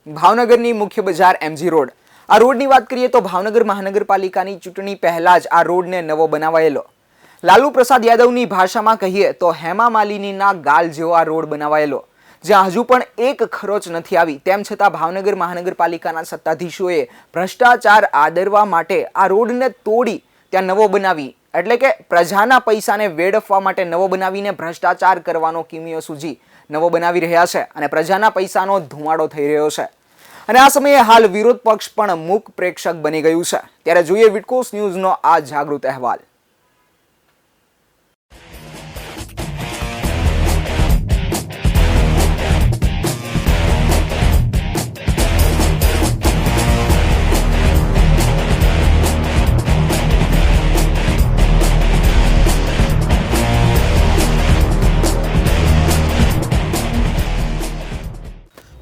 ભાવનગરની મુખ્ય બજાર એમજી રોડ. આ રોડની વાત કરીએ તો ભાવનગર મહાનગરપાલિકાની ચૂંટણી પહેલા જ આ રોડને નવો બનાવાયેલો. લાલુ પ્રસાદ યાદવની ભાષામાં કહીએ તો હેમા માલિનીના ગાલ જેવો આ રોડ બનાવાયેલો, જ્યાં હજુ પણ એક ખરોચ નથી આવી. તેમ છતાં ભાવનગર મહાનગરપાલિકાના સત્તાધીશોએ ભ્રષ્ટાચાર આદરવા માટે આ રોડને તોડી ત્યાં નવો બનાવી, એટલે કે પ્રજાના પૈસાને વેડફવા માટે નવો બનાવીને ભ્રષ્ટાચાર કરવાનો કિમિયો સૂજી નવો બનાવી રહ્યા છે અને પ્રજાના પૈસાનો ધુમાડો થઈ રહ્યો છે. અને આ સમયે હાલ વિરોધ પક્ષ પણ મૂક પ્રેક્ષક બની ગયું છે. ત્યારે જોઈએ વિટકોસ ન્યૂઝનો આ જાગૃત અહેવાલ.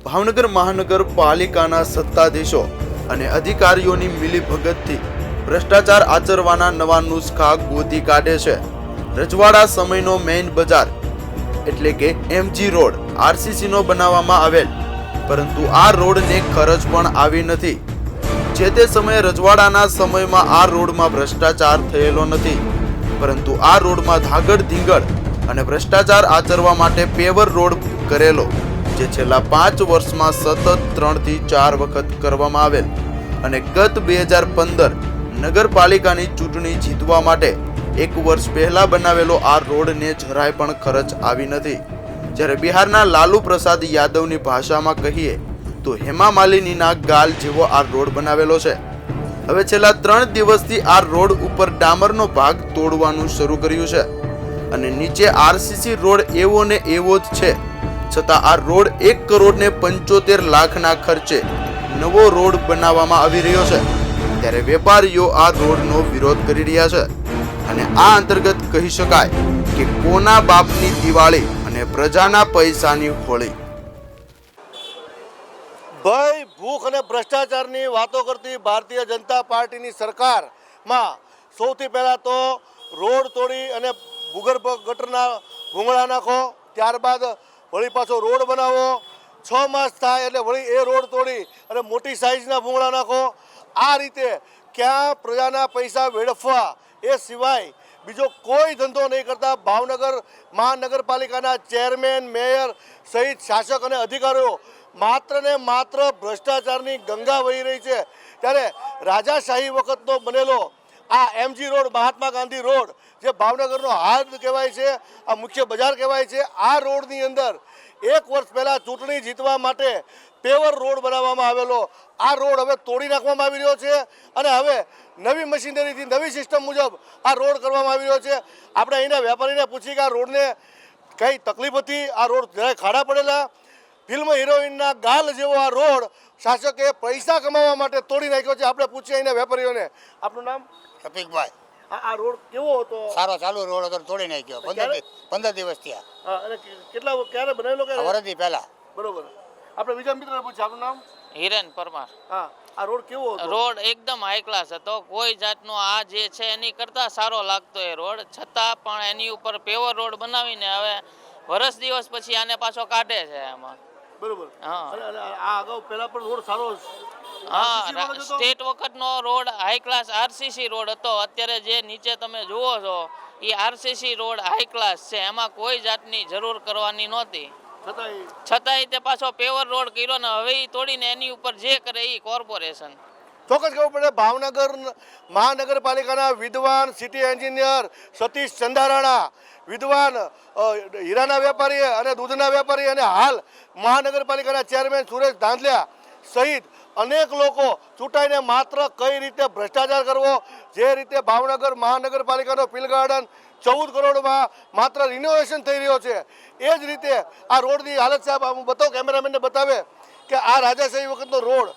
ભાવનગર મહાનગરપાલિકાના સત્તાધીશો અને અધિકારીઓની મિલીભગતથી ભ્રષ્ટાચાર આચરવાના નવા નુસ્ખા ગોતી કાઢે છે. રજવાડા સમયનો મેઇન બજાર એટલે કે એમજી રોડ આરસીસી નો બનાવવામાં આવેલ, પરંતુ આ રોડને ખરચ પણ આવી નથી. જે તે સમયે રજવાડાના સમયમાં આ રોડમાં ભ્રષ્ટાચાર થયેલો નથી, પરંતુ આ રોડમાં ધાગડ ધીંગડ અને ભ્રષ્ટાચાર આચરવા માટે પેવર રોડ કરેલો, જે છેલ્લા 5 વર્ષમાં સતત 3 થી 4 વખત કરવામાં આવેલ અને ગત 2015 નગરપાલિકાની ચૂંટણી જીતવા માટે 1 વર્ષ પહેલા બનાવેલો આ રોડને જરાય પણ ખર્ચ આવી નથી. જ્યારે બિહારના લાલુ પ્રસાદ યાદવની ભાષામાં કહીએ તો હેમા માલિનીના ગાલ જેવો આ રોડ બનાવેલો છે. હવે છેલ્લા 3 દિવસથી આ રોડ ઉપર ડામરનો ભાગ તોડવાનું શરૂ કર્યું છે અને નીચે આરસીસી રોડ એવો ને એવો જ છે. છતાં આ રોડ 1 કરોડ ને 75 લાખના ખર્ચે નવો રોડ બનાવવામાં આવી રહ્યો છે. ત્યારે વેપારીઓ આ રોડનો વિરોધ કરી રહ્યા છે અને આ અંતર્ગત કહી શકાય કે કોના બાપની દિવાળી અને પ્રજાના પૈસાની હોળી. ભય, ભૂખ અને ભ્રષ્ટાચારની વાતો કરતી ભારતીય જનતા પાર્ટીની સરકારમાં સૌથી પહેલાં તો રોડ તોડી અને ભૂગર્ભ ગટરના ભૂંગળા નાખો, ત્યારબાદ વળી પાછો રોડ બનાવો, 6 માસ થાય એટલે વળી એ રોડ તોડી અને મોટી સાઇઝના ભૂંગળા નાખો. આ રીતે ક્યાં પ્રજાના પૈસા વેડફવા એ સિવાય બીજો કોઈ ધંધો નહીં કરતા ભાવનગર મહાનગરપાલિકાના ચેરમેન, મેયર સહિત શાસક અને અધિકારીઓ માત્ર ને માત્ર ભ્રષ્ટાચારની ગંગા વહી રહી છે. ત્યારે રાજાશાહી વખતનો બનેલો આ MG road, Mahatma Gandhi road, જે ભાવનગરનો હાર્દ કહેવાય છે, આ મુખ્ય બજાર કહેવાય છે, આ રોડની અંદર 1 વર્ષ પહેલાં ચૂંટણી જીતવા માટે પેવર રોડ બનાવવામાં આવેલો આ રોડ હવે તોડી નાખવામાં આવી રહ્યો છે અને હવે નવી મશીનરીથી નવી સિસ્ટમ મુજબ આ રોડ કરવામાં આવી રહ્યો છે. આપણે અહીંના વેપારીને પૂછીએ કે આ રોડને કઈ તકલીફ હતી, આ રોડ જરાય ખાડા પડેલા, ફિલ્મ હિરોઈનના ગાલ જેવો આ રોડ શાસકે પૈસા કમાવા માટે તોડી નાખ્યો છે. આપણે પૂછીએ અહીંના વેપારીઓને. આપનું નામ? રફીકભાઈ. આ રોડ કેવો હતો? સારો ચાલુ રોડ હતો, તોડી નાખ્યો. 15 દિવસ થયા. અને ક્યારે બનાવેલો? વરદી પહેલા. બરોબર. આપણે બીજા મિત્રને પૂછ્યું. આપનું નામ? હિરેન પરમાર. હા, આ રોડ કેવો હતો? રોડ એકદમ હાઈ ક્લાસ હતો, કોઈ જાતનો આ જે છે એની કરતા સારો લાગતો એ રોડ, છતાં પણ એની ઉપર પેવર રોડ બનાવીને હવે વર્ષ દિવસ પછી આને પાછો કાઢે છે એમાં. બરોબર. હા, અને આ અગાઉ પહેલા પણ રોડ સારો હા, સ્ટેટ વખતનો road high class RCC road હતો. અત્યારે જે નીચે તમે જુઓ છો એ આરસીસી રોડ હાઈ ક્લાસ છે, એમાં કોઈ જાતની જરૂર કરવાની નહોતી, છતાંય તે પાછો પેવર રોડ કર્યો ને હવે એ તોડીને એની ઉપર જે કરે એ કોર્પોરેશન. ચોક્કસ કહેવું પડે, ભાવનગર મહાનગરપાલિકાના વિદ્વાન સિટી એન્જિનિયર સતીશ ચંદારાણા, વિદ્વાન હીરાના વેપારી અને દૂધના વેપારી અને હાલ મહાનગરપાલિકાના ચેરમેન સુરેશ ધાંધલિયા સહિત અનેક લોકો ચૂંટાઈને માત્ર કઈ રીતે ભ્રષ્ટાચાર કરવો, જે રીતે ભાવનગર મહાનગરપાલિકાનો પિલ ગાર્ડન 14 કરોડમાં માત્ર રિનોવેશન થઈ રહ્યો છે, એ જ રીતે આ રોડની હાલત. સાહેબ, હું બતાવું, કેમેરામેનને બતાવે કે આ રાજાશાહી વખતનો રોડ,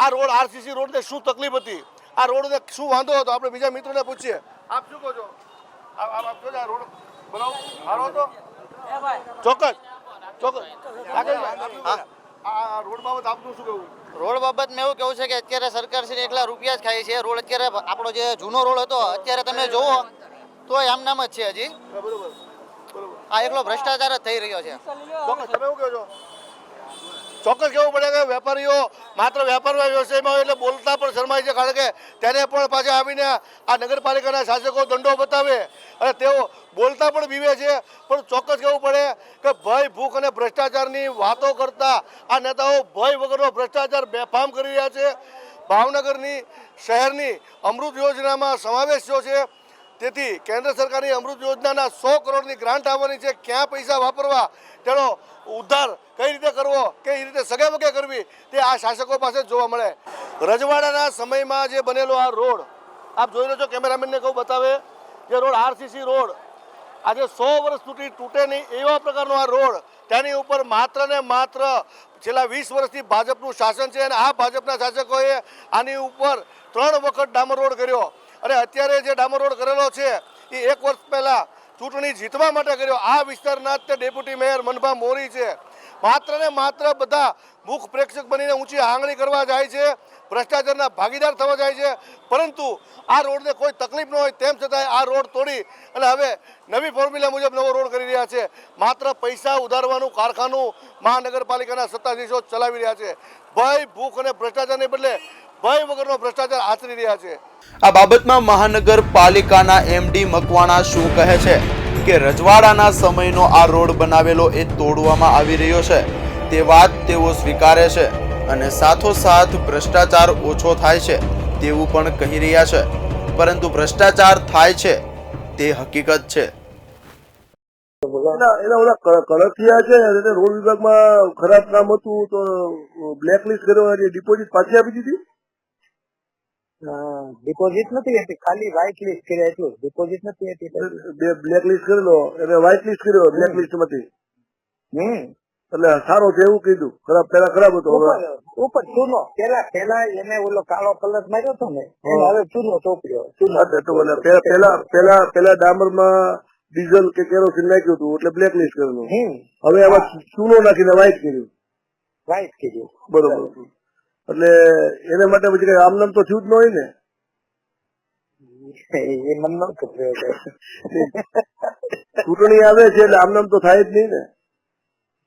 આ રોડ આરસીસી રોડને શું તકલીફ હતી, આ રોડને શું વાંધો હતો. આપણે બીજા મિત્રોને પૂછીએ. આપ શું કહો છો? આપ જો આ રોડ બનાવો સારો હતો? ચોક્કસ ચોક્કસ. આ રોડ બાબત આપનું શું કહેવું? રોડ બાબતમાં એવું કેવું છે કે અત્યારે સરકાર છે એકલા રૂપિયા જ ખાય છે. રોડ અત્યારે આપણો જે જૂનો રોડ હતો અત્યારે તમે જુઓ તો આમ નામ જ છે હજી. બરોબર. આ એકલો ભ્રષ્ટાચાર જ થઈ રહ્યો છે. ચોક્કસ. તમે શું કહો છો? ચોક્કસ કહેવું પડે કે વેપારીઓ માત્ર વ્યાપારમાં વ્યવસાયમાં હોય એટલે બોલતા પણ શરમાય છે, કારણ કે તેને પણ પાછા આવીને આ નગરપાલિકાના શાસકો દંડો બતાવે અને તેઓ બોલતા પણ બીવે છે. પણ ચોક્કસ કહેવું પડે કે ભય, ભૂખ અને ભ્રષ્ટાચારની વાતો કરતા આ નેતાઓ ભય વગરનો ભ્રષ્ટાચાર બેફામ કરી રહ્યા છે. ભાવનગરની શહેરની અમૃત યોજનામાં સમાવેશ થયો છે. તેથી કેન્દ્ર સરકારની અમૃત યોજનાના 100 કરોડની ગ્રાન્ટ આવવાની છે. ક્યાં પૈસા વાપરવા, તેનો ઉદ્ધાર કઈ રીતે કરવો, કઈ રીતે સગેવગે કરવી, તે આ શાસકો પાસે જોવા મળે. રજવાડાના સમયમાં જે બનેલો આ રોડ આપ જોઈ લો છો, કેમેરામેનને કહું બતાવે, જે રોડ આરસીસી રોડ આજે 100 વર્ષ સુધી તૂટે નહીં એવા પ્રકારનો આ રોડ, તેની ઉપર માત્ર ને માત્ર છેલ્લા 20 વર્ષથી ભાજપનું શાસન છે અને આ ભાજપના શાસકોએ આની ઉપર 3 વખત ડામર રોડ કર્યો અને અત્યારે જે ડામર રોડ કરેલો છે એ 1 વર્ષ પહેલા ચૂંટણી જીતવા માટે કર્યો. આ વિસ્તારના તે ડેપ્યુટી મેયર મનભા મોરી છે. માત્ર ને માત્ર બધા મુખ પ્રેક્ષક બનીને ઊંચી આંગળી કરવા જાય છે, ભ્રષ્ટાચારના ભાગીદાર થવા જાય છે. પરંતુ આ રોડને કોઈ તકલીફ ન હોય તેમ છતાંય આ રોડ તોડી અને હવે નવી ફોર્મ્યુલા મુજબ નવો રોડ કરી રહ્યા છે. માત્ર પૈસા ઉધારવાનું કારખાનું મહાનગરપાલિકાના સત્તાધીશો ચલાવી રહ્યા છે. ભય, ભૂખ અને ભ્રષ્ટાચારને બદલે ભય વગરનો ભ્રષ્ટાચાર આચરી રહ્યા છે. આ બાબતમાં મહાનગરપાલિકાના એમડી મકવાણા શું કહે છે કે રજવાડાના સમયનો આ રોડ બનાવેલો એ તોડવામાં આવી રહ્યો છે તે વાત તેઓ સ્વીકારે છે અને સાથોસાથ ભ્રષ્ટાચાર ઓછો થાય છે તેવું પણ કહી રહ્યા છે. પરંતુ ભ્રષ્ટાચાર થાય છે તે હકીકત છે. એના ઓલા કળથિયા છે એને રોડ વિભાગમાં ખરાબ કામ હતું તો બ્લેકલિસ્ટ કર્યો અને ડિપોઝિટ પાછી આપી દીધી. ડિપોઝિટ નથી હતી, ખાલી વ્હાઇટ લિસ્ટ કર્યા એટલું, ડિપોઝિટ નથી હતી. બે બ્લેકલિસ્ટ કરેલો એને વ્હાઇટ લિસ્ટ કર્યો, બ્લેકલિસ્ટ માંથી. એટલે સારો છે એવું કીધું. ખરાબ પેલા ખરાબ હતો, ઉપર ચૂનો પેલા એને ઓલો કાળો કલર માર્યો હતો ને, હવે ચૂનો ચોપડ્યો. પેલા ડામર માં ડીઝલ કે કેરોસીન નાખ્યું હતું એટલે બ્લેકલિસ્ટ કરેલું. હવે આમાં ચૂનો નાખીને વ્હાઇટ કર્યું. વ્હાઇટ કર્યું, બરોબર. એટલે એના માટે પછી કઈ આમનામ તો થયું જ ન હોય ને. એ મને ન ખબર. ચૂંટણી આવે છે એટલે આમનામ તો થાય જ નહીં ને.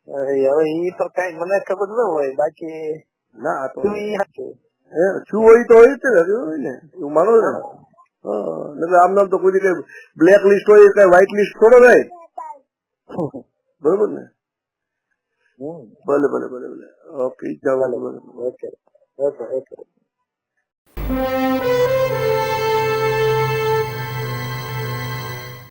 હવે ઈ તો કઈ મને ખબર ન હોય, બાકી ના તો શું ઈ સાચું. શું હોય તો હોય જ ને, એવું માનો ને. એટલે આમનામ તો કોઈ કઈ બ્લેક લિસ્ટ હોય કઈ વ્હાઇટ લિસ્ટ થોડો થાય. બરોબર ને. ભલે ભલે ભલે ભલે. ઓકે, ચાલો. Okay okay okay.